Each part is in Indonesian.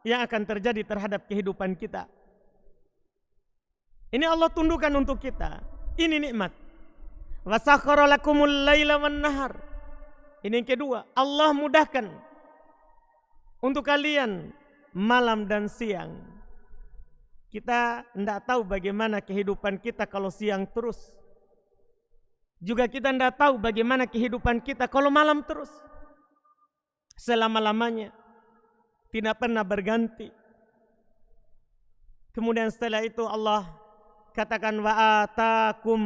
yang akan terjadi terhadap kehidupan kita. Ini Allah tundukkan untuk kita. Ini nikmat. Wa sakhkhara lakumul laila wan nahar. Ini yang kedua, Allah mudahkan untuk kalian malam dan siang. Kita tidak tahu bagaimana kehidupan kita kalau siang terus. Juga kita tidak tahu bagaimana kehidupan kita kalau malam terus. Selama-lamanya. Tidak pernah berganti. Kemudian setelah itu Allah katakan wa atakum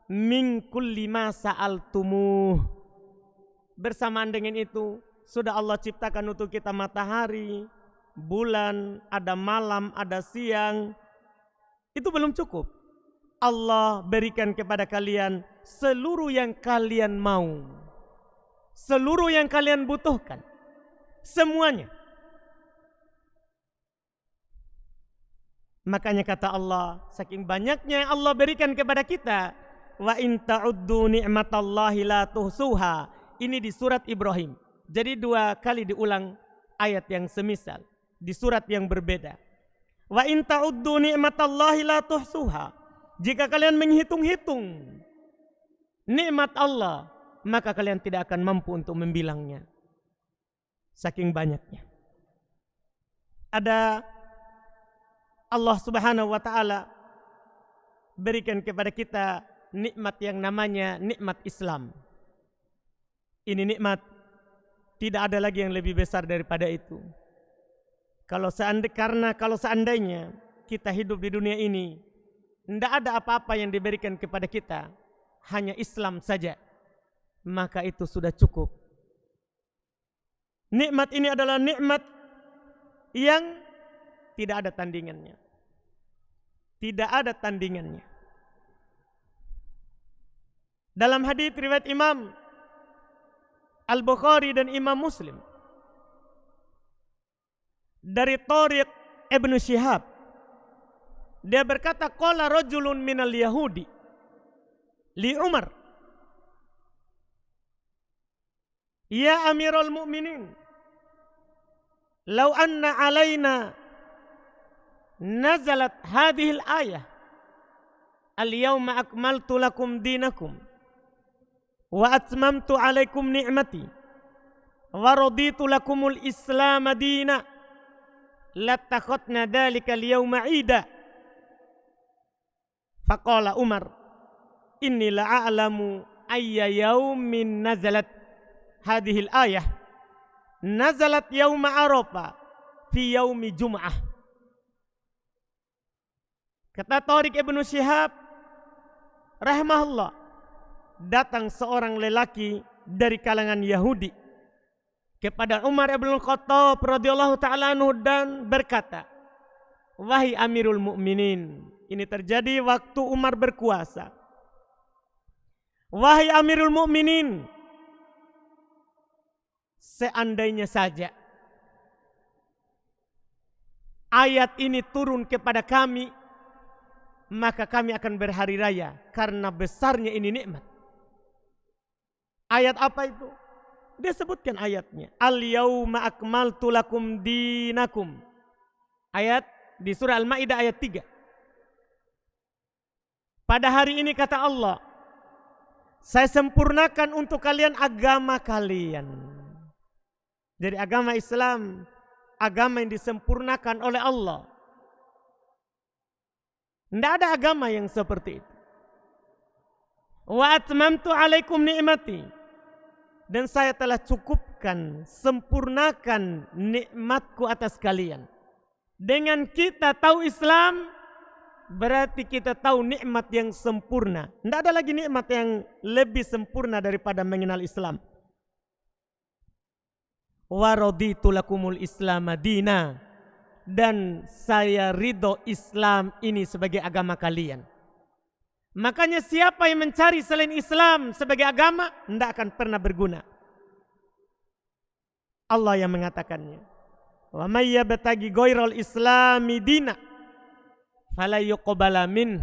min kulli ma sa'altumuh. Bersamaan dengan itu sudah Allah ciptakan untuk kita matahari, bulan, ada malam, ada siang. Itu belum cukup. Allah berikan kepada kalian seluruh yang kalian mau. Seluruh yang kalian butuhkan. Semuanya. Makanya kata Allah, saking banyaknya yang Allah berikan kepada kita, wa in ta'uddu ni'matallahi la tuhsuha. Ini di surat Ibrahim. Jadi 2 kali diulang ayat yang semisal di surat yang berbeda. Wa in ta'uddu ni'matallahi la tuhsuha. Jika kalian menghitung-hitung nikmat Allah, maka kalian tidak akan mampu untuk membilangnya. Saking banyaknya. Ada Allah Subhanahu wa taala berikan kepada kita nikmat yang namanya nikmat Islam. Ini nikmat, tidak ada lagi yang lebih besar daripada itu. Karena kalau seandainya kita hidup di dunia ini, tidak ada apa-apa yang diberikan kepada kita, hanya Islam saja, maka itu sudah cukup. Nikmat ini adalah nikmat yang tidak ada tandingannya. Tidak ada tandingannya. Dalam hadis riwayat Imam Al-Bukhari dan Imam Muslim dari Thariq Ibn Shihab, dia berkata qala rajulun minal yahudi li Umar, ya Amirul Mu'minin, law anna alaina nazalat hadhil ayah al-yawma akmaltu lakum dinakum wa atmamtu alaikum ni'mati wa raditu lakumul islam dina latakhadna dhalika al-yawma 'ida. Faqala Umar, inni la'alamu ayya yawmin nazalat hadhil ayah. Nazalat yawma Arafah fi yawmi Jum'ah. Kata Thariq Ibn Shihab rahimahullah, datang seorang lelaki dari kalangan Yahudi kepada Umar ibn Khattab radhiyallahu ta'ala anhu dan berkata, wahai Amirul Mukminin, ini terjadi waktu Umar berkuasa. Wahai Amirul Mukminin, seandainya saja ayat ini turun kepada kami, maka kami akan berhari raya karena besarnya ini nikmat. Ayat apa itu? Dia sebutkan ayatnya. Al-yawma akmaltu lakum dinakum. Ayat di surah Al-Maidah ayat 3. Pada hari ini kata Allah, saya sempurnakan untuk kalian agama kalian. Jadi agama Islam, agama yang disempurnakan oleh Allah. Tidak ada agama yang seperti itu. Wa atmamtu alaikum ni'mati. Dan saya telah cukupkan, sempurnakan nikmatku atas kalian. Dengan kita tahu Islam, berarti kita tahu nikmat yang sempurna. Tidak ada lagi nikmat yang lebih sempurna daripada mengenal Islam. Wa raditu lakumul Islam dina. Dan saya ridho Islam ini sebagai agama kalian. Makanya siapa yang mencari selain Islam sebagai agama, tidak akan pernah berguna. Allah yang mengatakannya. Wa may yabtaghi ghairal islami dina fala yuqbala min.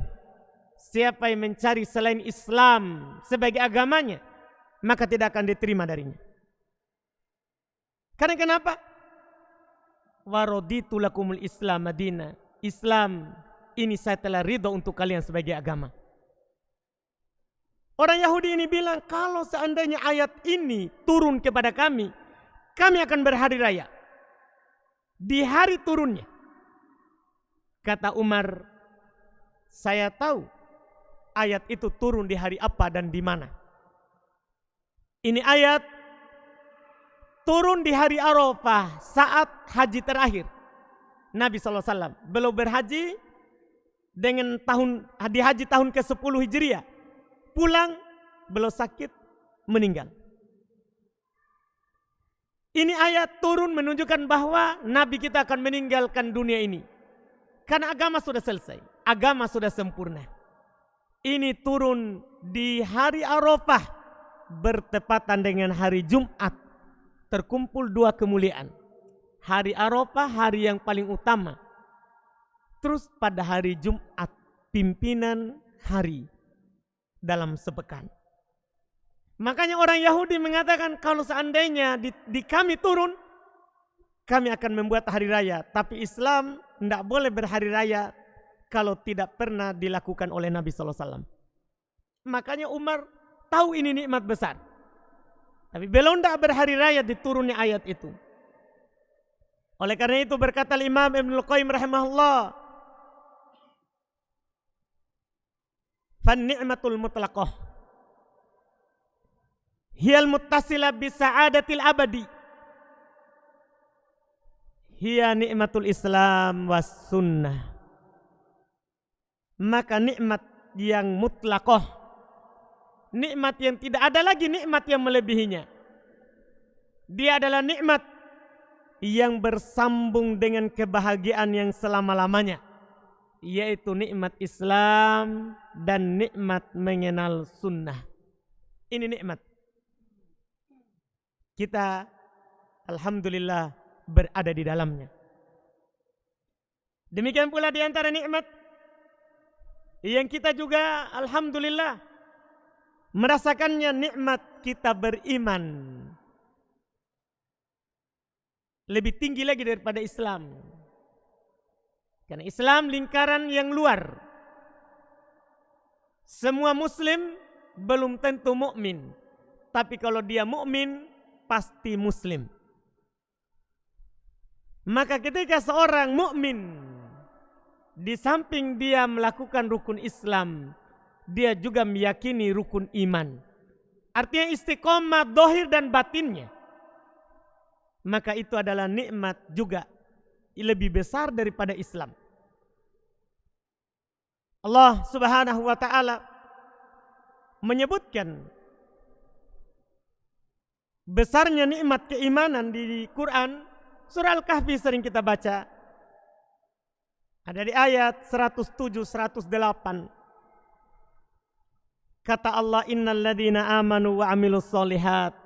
Siapa yang mencari selain Islam sebagai agamanya, maka tidak akan diterima darinya. Karena kenapa? wa raditu lakumul Islam madina. Islam ini saya telah ridho untuk kalian sebagai agama. Orang Yahudi ini bilang, kalau seandainya ayat ini turun kepada kami akan berhari raya. Di hari turunnya. Kata Umar, saya tahu ayat itu turun di hari apa dan di mana. Ini ayat turun di hari Arafah saat haji terakhir. Nabi SAW belum berhaji dengan di haji tahun ke-10 Hijriah. Pulang, belum sakit, meninggal. Ini ayat turun menunjukkan bahwa Nabi kita akan meninggalkan dunia ini. Karena agama sudah selesai, agama sudah sempurna. Ini turun di hari Arafah bertepatan dengan hari Jumat. Terkumpul dua kemuliaan. Hari Arafah hari yang paling utama. Terus pada hari Jumat pimpinan hari dalam sepekan. Makanya orang Yahudi mengatakan kalau seandainya di kami turun, kami akan membuat hari raya. Tapi Islam tidak boleh berhari raya kalau tidak pernah dilakukan oleh Nabi SAW. Makanya Umar tahu ini nikmat besar. Tapi belum tidak berhari raya diturunnya ayat itu. Oleh karena itu berkata Imam Ibnul Qayyim rahimahullah, fan ni'matul mutlaqah hiyal muttasila bisa'adatil abadi hiya nikmatul Islam was sunnah. Maka nikmat yang mutlaqah, nikmat yang tidak ada lagi nikmat yang melebihinya. Dia adalah nikmat yang bersambung dengan kebahagiaan yang selama-lamanya, yaitu nikmat Islam dan nikmat mengenal sunnah. Ini nikmat. Kita alhamdulillah berada di dalamnya. Demikian pula di antara nikmat yang kita juga alhamdulillah merasakannya, nikmat kita beriman. Lebih tinggi lagi daripada Islam. Karena Islam lingkaran yang luar. Semua muslim belum tentu mukmin, tapi kalau dia mukmin pasti muslim. Maka ketika seorang mukmin di samping dia melakukan rukun Islam, dia juga meyakini rukun iman. Artinya istiqomah zahir dan batinnya. Maka itu adalah nikmat juga lebih besar daripada Islam. Allah Subhanahu wa taala menyebutkan besarnya nikmat keimanan di Quran. Surah Al-Kahfi sering kita baca. Ada di ayat 107, 108. Kata Allah, innal ladzina amanu wa amilus solihat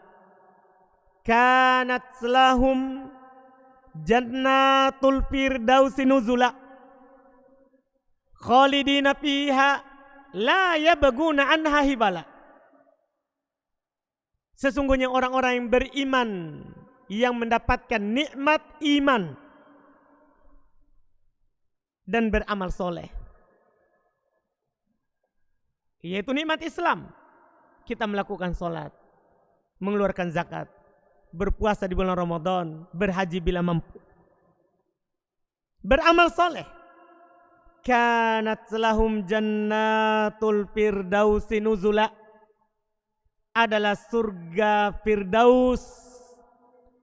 kanat lahum jannatul firdausi nuzula khalidina fiha la yabghuna anha hibala. Sesungguhnya orang-orang yang beriman yang mendapatkan nikmat iman dan beramal soleh, yaitu nikmat Islam. Kita melakukan sholat, mengeluarkan zakat, berpuasa di bulan Ramadan, berhaji bila mampu, beramal soleh. Kanat lahum jannatul firdausi nuzula, adalah surga firdaus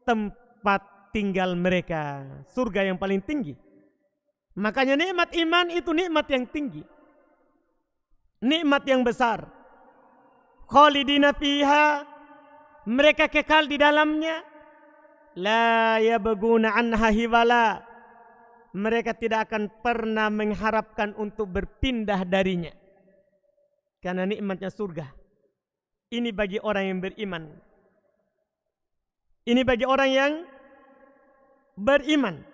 tempat tinggal mereka, surga yang paling tinggi. Makanya nikmat iman itu nikmat yang tinggi, nikmat yang besar. Khalidina fiha, mereka kekal di dalamnya. La yabghuna anha hiwala, mereka tidak akan pernah mengharapkan untuk berpindah darinya. Karena nikmatnya surga. Ini bagi orang yang beriman. Ini bagi orang yang beriman.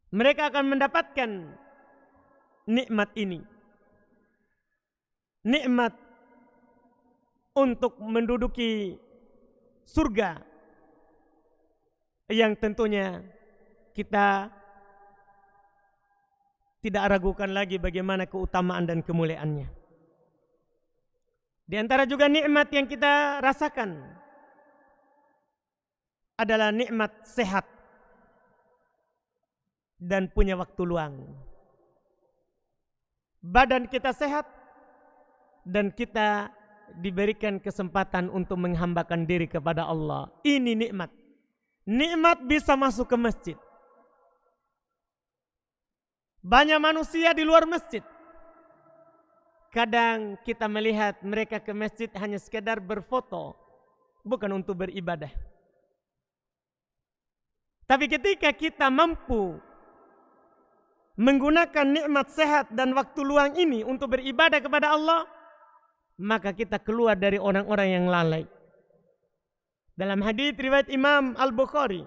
Mereka akan mendapatkan nikmat ini. Nikmat untuk menduduki surga yang tentunya kita tidak ragukan lagi bagaimana keutamaan dan kemuliaannya. Di antara juga nikmat yang kita rasakan adalah nikmat sehat dan punya waktu luang. Badan kita sehat dan kita diberikan kesempatan untuk menghambakan diri kepada Allah. Ini nikmat. Nikmat bisa masuk ke masjid. Banyak manusia di luar masjid. Kadang kita melihat mereka ke masjid hanya sekedar berfoto, bukan untuk beribadah. Tapi ketika kita mampu menggunakan nikmat sehat dan waktu luang ini untuk beribadah kepada Allah, maka kita keluar dari orang-orang yang lalai. Dalam hadis riwayat Imam Al-Bukhari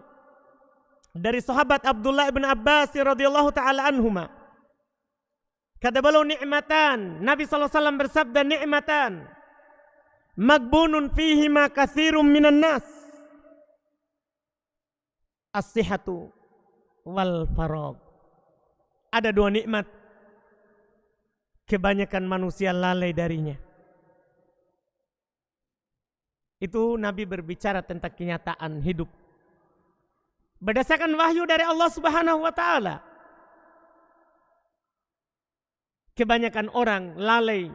dari sahabat Abdullah bin Abbas radhiyallahu taala anhuma, kata beliau, nikmatan, Nabi SAW bersabda, nikmatan magbunun fihima katsirum minan nas, as-sihhatu wal faragh. Ada dua nikmat kebanyakan manusia lalai darinya. Itu Nabi berbicara tentang kenyataan hidup berdasarkan wahyu dari Allah Subhanahu wa taala. Kebanyakan orang lalai,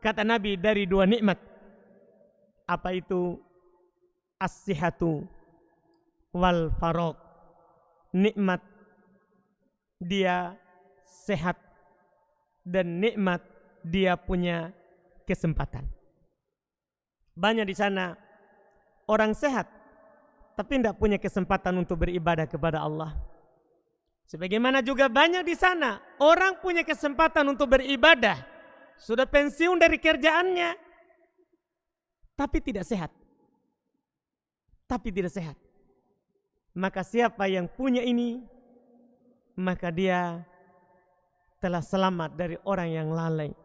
kata Nabi, dari dua nikmat. Apa itu? As-sihhatu wal faragh. Nikmat dia sehat dan nikmat dia punya kesempatan. Banyak di sana orang sehat tapi tidak punya kesempatan untuk beribadah kepada Allah. Sebagaimana juga banyak di sana orang punya kesempatan untuk beribadah, sudah pensiun dari kerjaannya, tapi tidak sehat. Maka siapa yang punya ini, maka dia telah selamat dari orang yang lalai.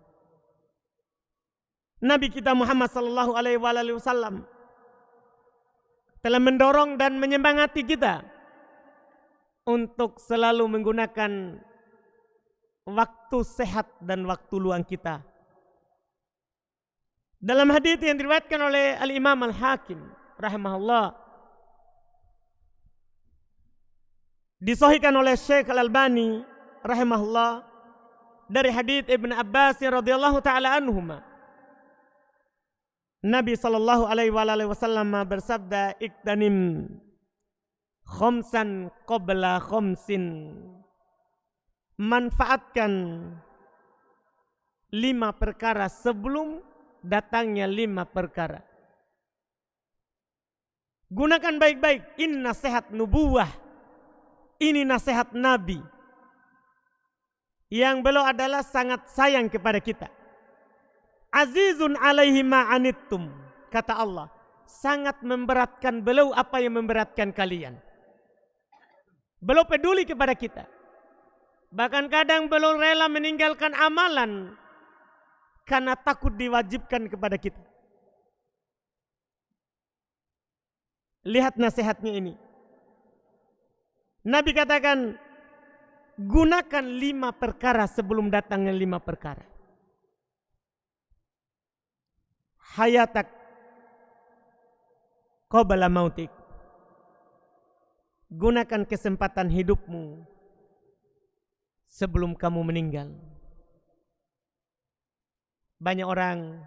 Nabi kita Muhammad sallallahu alaihi wasallam telah mendorong dan menyemangati kita untuk selalu menggunakan waktu sehat dan waktu luang kita. Dalam hadis yang diriwayatkan oleh Al-Imam Al-Hakim rahimahullah, disahihkan oleh Syekh Al-Albani rahimahullah, dari hadis Ibn Abbas radhiyallahu taala anhuma, Nabi sallallahu alaihi wasallam bersabda, iktanim khamsan qabla khamsin. Manfaatkan 5 perkara sebelum datangnya 5 perkara. Gunakan baik-baik. Ini nasihat nubuwah. Ini nasihat Nabi yang beliau adalah sangat sayang kepada kita. Azizun alaihi ma'anittum, kata Allah, sangat memberatkan beliau apa yang memberatkan kalian. Beliau peduli kepada kita. Bahkan kadang beliau rela meninggalkan amalan karena takut diwajibkan kepada kita. Lihat nasihatnya ini. Nabi katakan, gunakan 5 perkara sebelum datangnya 5 perkara. Hayatak qabla mautik. Gunakan kesempatan hidupmu sebelum kamu meninggal. Banyak orang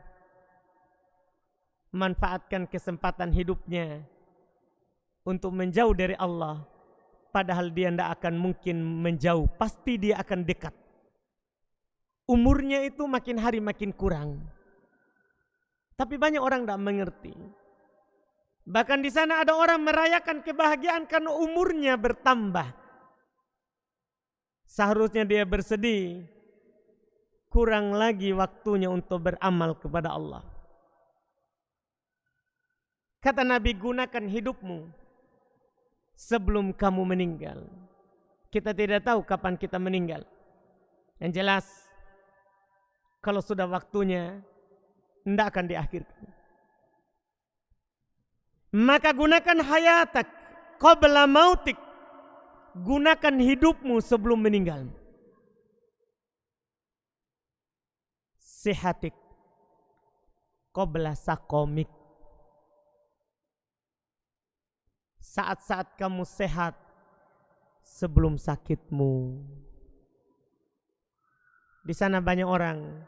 manfaatkan kesempatan hidupnya untuk menjauh dari Allah, padahal dia tidak akan mungkin menjauh, pasti dia akan dekat. Umurnya itu makin hari makin kurang. Tapi banyak orang tidak mengerti. Bahkan di sana ada orang merayakan kebahagiaan karena umurnya bertambah. Seharusnya dia bersedih, kurang lagi waktunya untuk beramal kepada Allah. Kata Nabi, gunakan hidupmu sebelum kamu meninggal. Kita tidak tahu kapan kita meninggal. Yang jelas, kalau sudah waktunya, tidak akan diakhirkan. Maka gunakan hayatak qabla mautik. Gunakan hidupmu sebelum meninggal. Sihatik qabla sakomik. Saat-saat kamu sehat sebelum sakitmu. Di sana banyak orang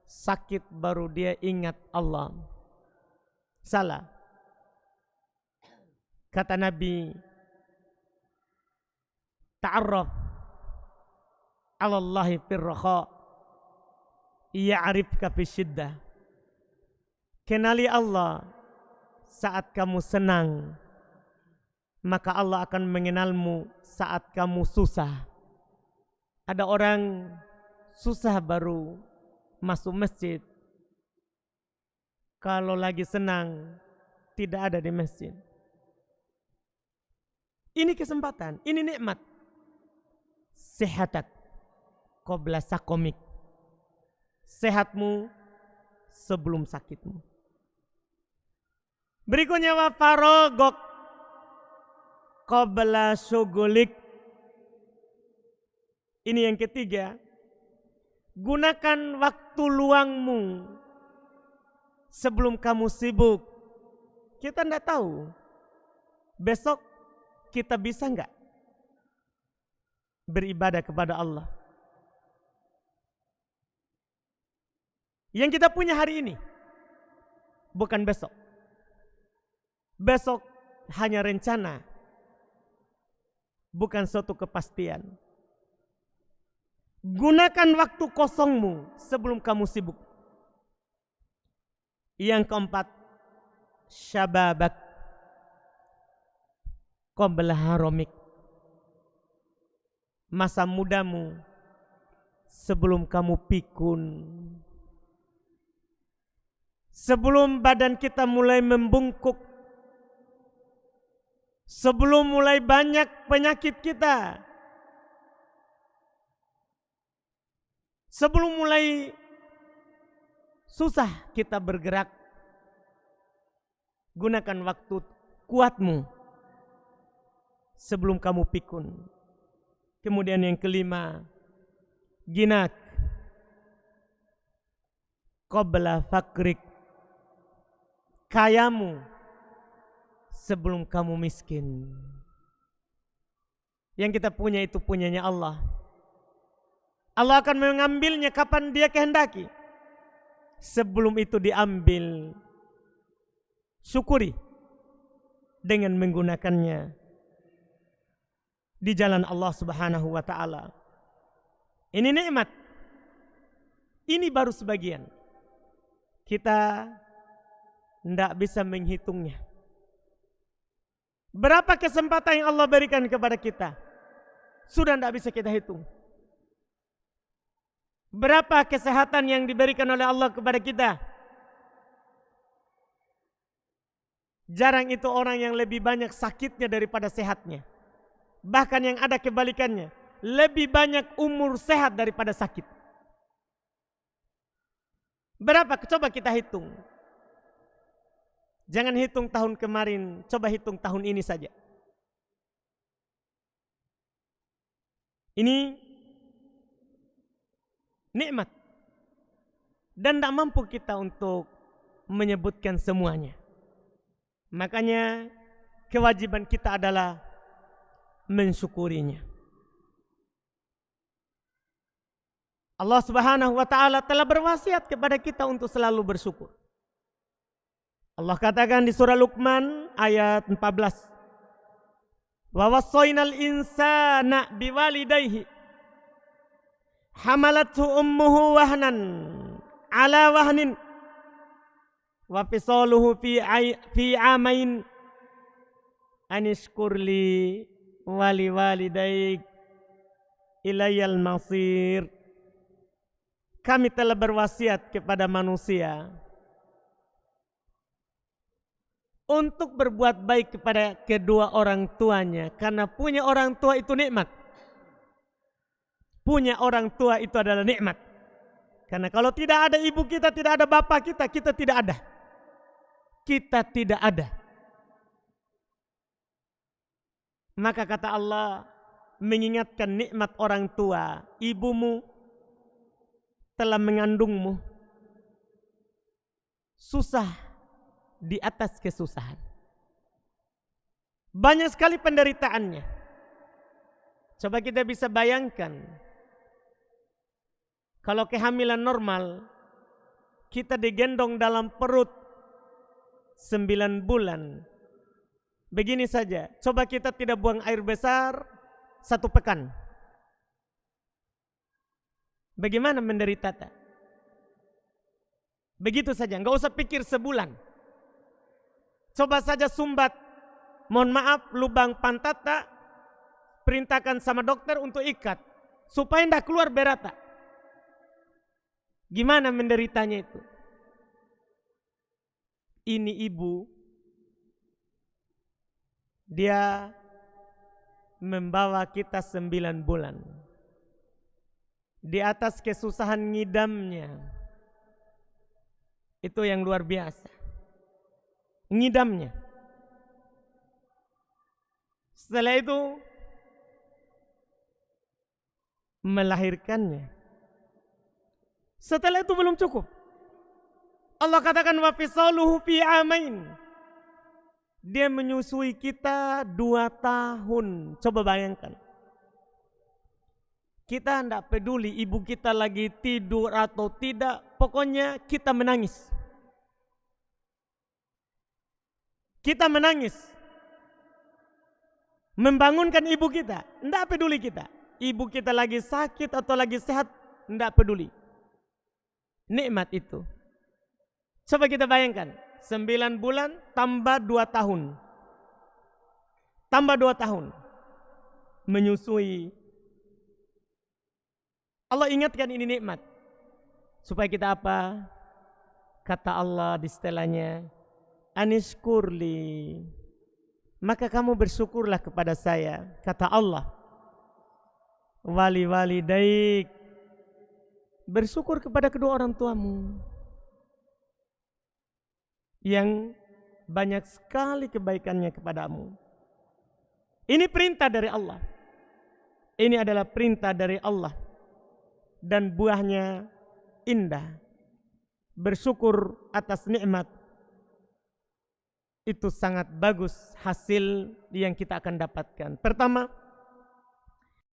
sakit baru dia ingat Allah. Salah. Kata Nabi, ta'arraf 'ala Allahi fir raha ya'rifka fi syiddah. Kenali Allah saat kamu senang, maka Allah akan mengenalmu saat kamu susah. Ada orang susah baru masuk masjid. Kalau lagi senang tidak ada di masjid. Ini kesempatan, ini nikmat. Sehatak qabla sakomik. Sehatmu sebelum sakitmu. Berikutnya wa farogok qabla syugulik. Ini yang ketiga. Gunakan waktu luangmu sebelum kamu sibuk. Kita tidak tahu besok kita bisa enggak beribadah kepada Allah. Yang kita punya hari ini bukan besok. Besok hanya rencana, bukan suatu kepastian. Gunakan waktu kosongmu sebelum kamu sibuk. Yang keempat, syababak qabla haromik. Masa mudamu sebelum kamu pikun. Sebelum badan kita mulai membungkuk. Sebelum mulai banyak penyakit kita. Sebelum mulai susah kita bergerak. Gunakan waktu kuatmu sebelum kamu pikun. Kemudian yang kelima, ginak qabla fakrik. Kayamu sebelum kamu miskin. Yang kita punya itu punyanya Allah. Allah akan mengambilnya kapan Dia kehendaki. Sebelum itu diambil, syukuri dengan menggunakannya di jalan Allah Subhanahu wa taala. Ini nikmat. Ini baru sebagian. Kita tidak bisa menghitungnya. Berapa kesempatan yang Allah berikan kepada kita? Sudah tidak bisa kita hitung. Berapa kesehatan yang diberikan oleh Allah kepada kita? Jarang itu orang yang lebih banyak sakitnya daripada sehatnya. Bahkan yang ada kebalikannya, lebih banyak umur sehat daripada sakit. Berapa? Coba kita hitung. Jangan hitung tahun kemarin, coba hitung tahun ini saja. Ini nikmat. Dan tidak mampu kita untuk menyebutkan semuanya. Makanya kewajiban kita adalah mensyukurinya. Allah Subhanahu wa taala telah berwasiat kepada kita untuk selalu bersyukur. Allah katakan di surah Luqman ayat 14. Wa wassaynal insana biwalidayhi hamalathu ummuhu wahnan ala wahnin wa fisaluhu fi amain anishkurli wali walidaik ilayal masir. Kami telah berwasiat kepada manusia untuk berbuat baik kepada kedua orang tuanya, karena punya orang tua itu nikmat. Punya orang tua itu adalah nikmat. Karena kalau tidak ada ibu kita, tidak ada bapak kita, kita tidak ada. Kita tidak ada. Maka kata Allah mengingatkan nikmat orang tua, ibumu telah mengandungmu, susah di atas kesusahan. Banyak sekali penderitaannya. Coba kita bisa bayangkan, kalau kehamilan normal, kita digendong dalam perut 9 bulan. Begini saja, coba kita tidak buang air besar 1 pekan. Bagaimana menderita? Begitu saja, nggak usah pikir sebulan. Coba saja sumbat, mohon maaf, lubang pantat, perintahkan sama dokter untuk ikat supaya tidak keluar berata. Gimana menderitanya itu? Ini ibu, dia membawa kita 9 bulan. Di atas kesusahan ngidamnya, itu yang luar biasa. Ngidamnya. Setelah itu melahirkannya. Setelah itu belum cukup. Allah katakan wa fisaluhu fi amain. Dia menyusui kita 2 tahun. Coba bayangkan. Kita tidak peduli ibu kita lagi tidur atau tidak. Pokoknya kita menangis. Kita menangis. Membangunkan ibu kita. Tidak peduli kita. Ibu kita lagi sakit atau lagi sehat. Tidak peduli. Nikmat itu. Coba kita bayangkan. 9 bulan tambah 2 tahun. Tambah 2 tahun. Menyusui. Allah ingatkan ini nikmat. Supaya kita apa? Kata Allah di setelahnya. Anishkurli. Maka kamu bersyukurlah kepada saya. Kata Allah. Wali walidaik. Bersyukur kepada kedua orang tuamu. Yang banyak sekali kebaikannya kepadamu. Ini perintah dari Allah. Ini adalah perintah dari Allah. Dan buahnya indah. Bersyukur atas nikmat. Itu sangat bagus hasil yang kita akan dapatkan. Pertama,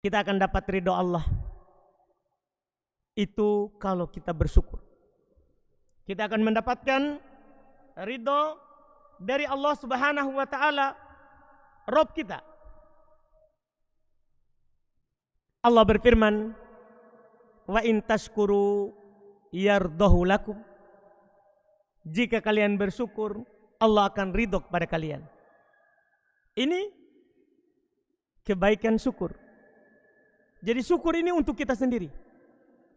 kita akan dapat ridho Allah. Itu kalau kita bersyukur. Kita akan mendapatkan ridho dari Allah Subhanahu wa ta'ala, Rabb kita. Allah berfirman, wa in tashkuru yardahu lakum. Jika kalian bersyukur, Allah akan ridho kepada kalian. Ini kebaikan syukur. Jadi syukur ini untuk kita sendiri,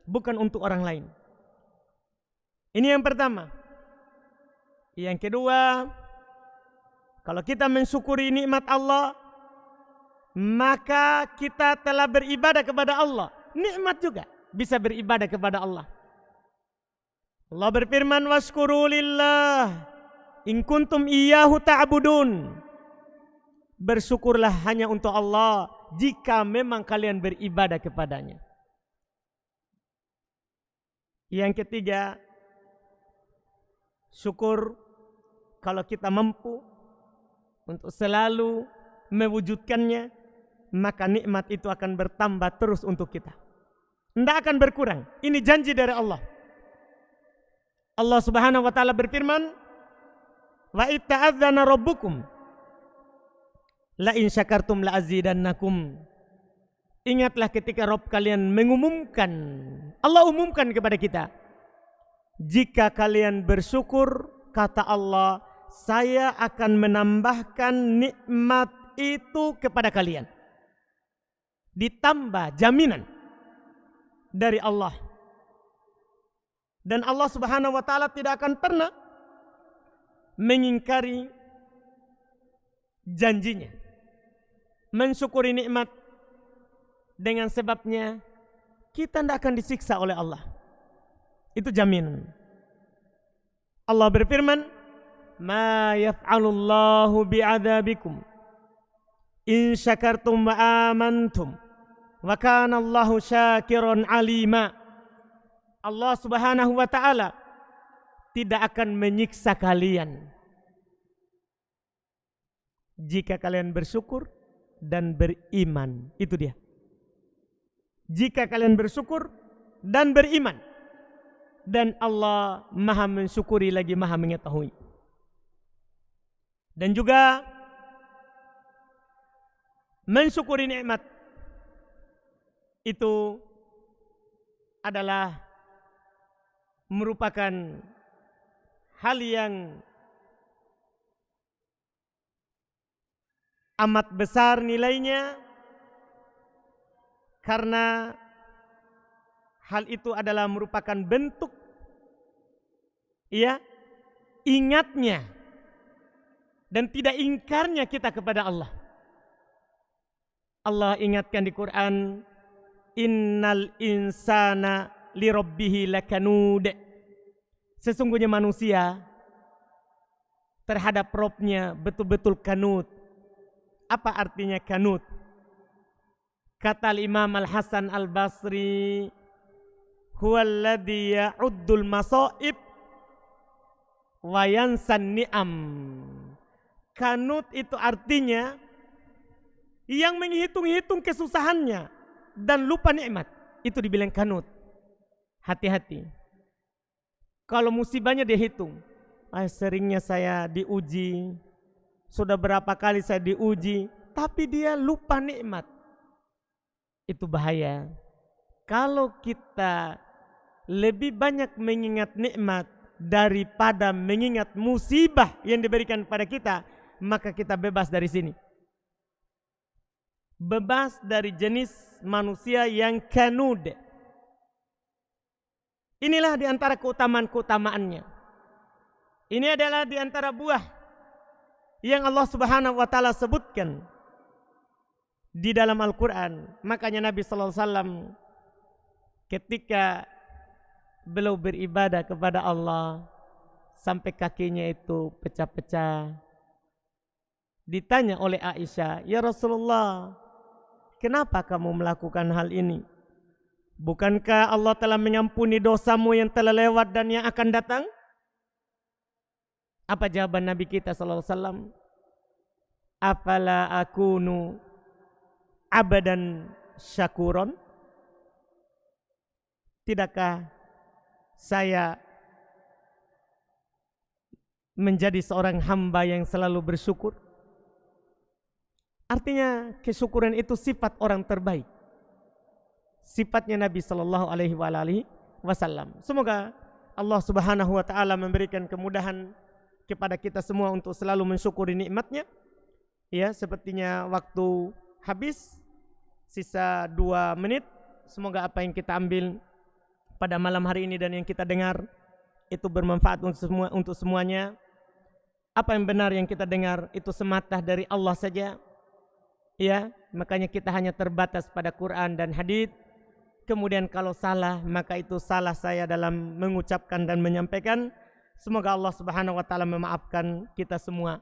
bukan untuk orang lain. Ini yang pertama. Yang kedua, kalau kita mensyukuri nikmat Allah, maka kita telah beribadah kepada Allah. Nikmat juga bisa beribadah kepada Allah. Allah berfirman, washkuru lillah in kuntum iyyahu ta'budun. Bersyukurlah hanya untuk Allah jika memang kalian beribadah kepadanya. Yang ketiga, syukur kalau kita mampu untuk selalu mewujudkannya, maka nikmat itu akan bertambah terus untuk kita. Tidak akan berkurang. Ini janji dari Allah. Allah Subhanahu wa ta'ala berfirman, wa itta'adzana rabbukum la in syakartum la azidannakum. Ingatlah ketika Rabb kalian mengumumkan, Allah umumkan kepada kita, jika kalian bersyukur, kata Allah, saya akan menambahkan nikmat itu kepada kalian. Ditambah jaminan dari Allah. Dan Allah Subhanahu wa ta'ala tidak akan pernah mengingkari janjinya. Mensyukuri nikmat dengan sebabnya kita tidak akan disiksa oleh Allah. Itu jaminan. Allah berfirman, ma yaf'alullahu bi'adzabikum in syakartum wa amantum wa kana Allahu syakiran alima. Allah Subhanahu wa taala tidak akan menyiksa kalian jika kalian bersyukur dan beriman. Itu dia. Jika kalian bersyukur dan beriman. Dan Allah maha mensyukuri lagi maha mengetahui. Dan juga mensyukuri nikmat itu adalah merupakan hal yang amat besar nilainya, karena hal itu adalah merupakan bentuk ingatnya dan tidak ingkarnya kita kepada Allah. Allah ingatkan di Quran, innal insana lirabbihi lakanud. Sesungguhnya manusia terhadap Robnya betul-betul kanut. Apa artinya kanut? Kata Imam Al-Hasan Al-Basri, huwallazi ya'uddul masaib wa yansan ni'am. Kanut itu artinya yang menghitung-hitung kesusahannya dan lupa nikmat. Itu dibilang kanut. Hati-hati. Kalau musibahnya dihitung, seringnya saya diuji, sudah berapa kali saya diuji, tapi dia lupa nikmat. Itu bahaya. Kalau kita lebih banyak mengingat nikmat daripada mengingat musibah yang diberikan pada kita, maka kita bebas dari sini. Bebas dari jenis manusia yang kanud. Inilah di antara keutamaan-keutamaannya. Ini adalah di antara buah yang Allah Subhanahu wa taala sebutkan di dalam Al-Quran. Makanya Nabi sallallahu alaihi wasallam ketika beliau beribadah kepada Allah sampai kakinya itu pecah-pecah, ditanya oleh Aisyah, "Ya Rasulullah, kenapa kamu melakukan hal ini? Bukankah Allah telah mengampuni dosamu yang telah lewat dan yang akan datang?" Apa jawaban Nabi kita sallallahu alaihi wasallam? Afala akunu abadan syakuron? Tidakkah saya menjadi seorang hamba yang selalu bersyukur? Artinya kesyukuran itu sifat orang terbaik. Sifatnya Nabi sallallahu alaihi wasallam. Semoga Allah Subhanahu wa taala memberikan kemudahan kepada kita semua untuk selalu mensyukuri nikmatnya. Ya, sepertinya waktu habis, sisa 2 menit. Semoga apa yang kita ambil pada malam hari ini dan yang kita dengar itu bermanfaat untuk semuanya. Apa yang benar yang kita dengar itu semata dari Allah saja. Ya, makanya kita hanya terbatas pada Quran dan hadits. Kemudian kalau salah, maka itu salah saya dalam mengucapkan dan menyampaikan. Semoga Allah Subhanahu wa taala memaafkan kita semua.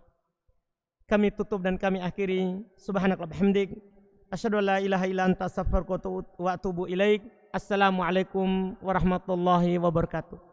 Kami tutup dan kami akhiri. Subhanakallahumma bihamdik, asyhadu an la ilaha illa anta astaghfiruka wa atubu ilaik. Assalamualaikum warahmatullahi wabarakatuh.